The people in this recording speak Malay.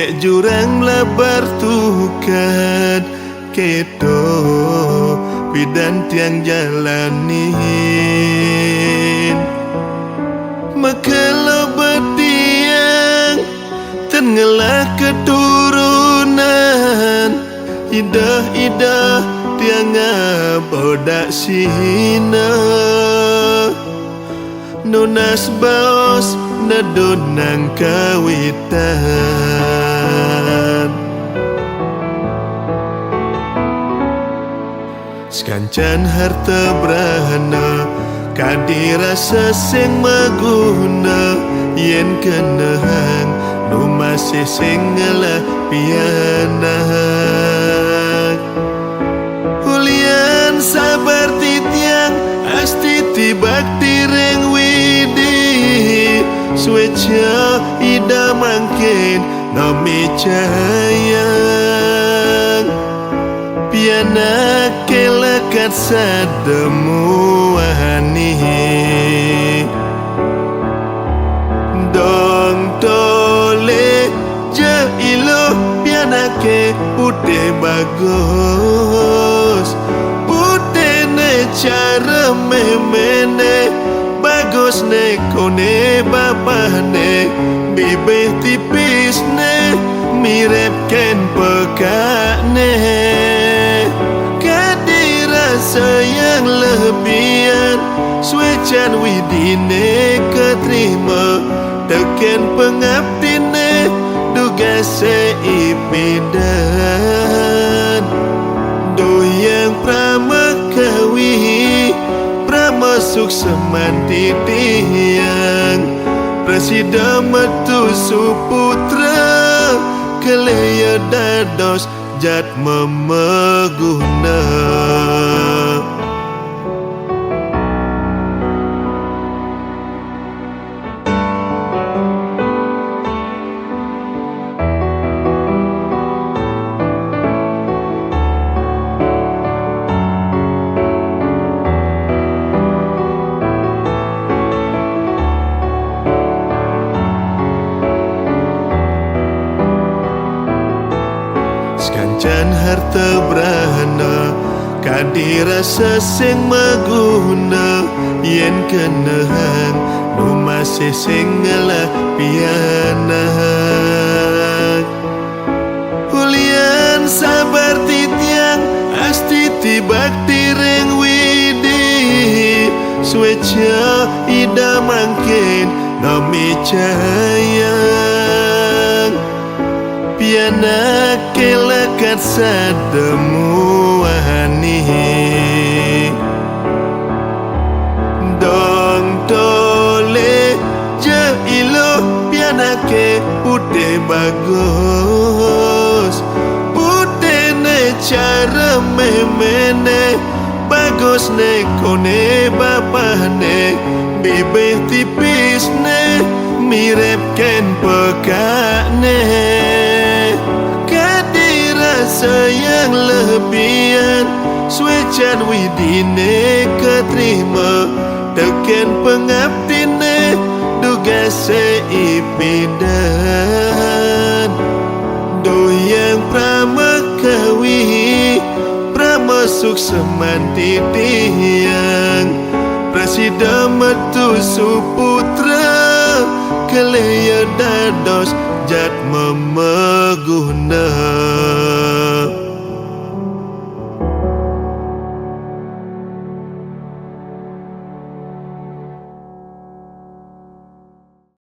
Nek jurang lebar tukad keto pidan tiang jalanin Makelo betiang tengelah keturunan Idah-idah tiang bodak sina Nunas baos nadonang kawitan Sekancan harta berana kadirasa sing maguna yen kenehang nu masih sing ngelapianak Ulian sabar titiang astiti bakti reng widi Sueca ida mangkin nomi cahayang Piana kelekat sademu wahani Dong tole je ilo piana ke putih bagus Putih ne cara memene Bagus ne kone bapane Bibih tipis ne mirip ken pekak ne Kadirasa yang lebihan Suecan widine keterima Teken pengabdine duga seipidan Doyang pramakawi Pramasuk semanti tiang Presida metu suputra Kelaya dados jat memeguna Sekancan harta berana kadirasa sing maguna yen kenehang nu masih sing ngelapianak Ulian sabar titiang astiti bakti reng widi Sueca ida mangkin nomi cahayang Piana kelekat sademu wahani Dong tole je ilo piana ke putih bagus Putih ne cara memene Bagus ne kone bapane Bibih tipis ne mirip ken pekak ne Kadirasa yang lebihan Suecan widine keterima Teken pengabdine duga seipidan Doyang pramakawi Pramasuk semanti tiang Presida metu suputra Kelaya dados jat memeguna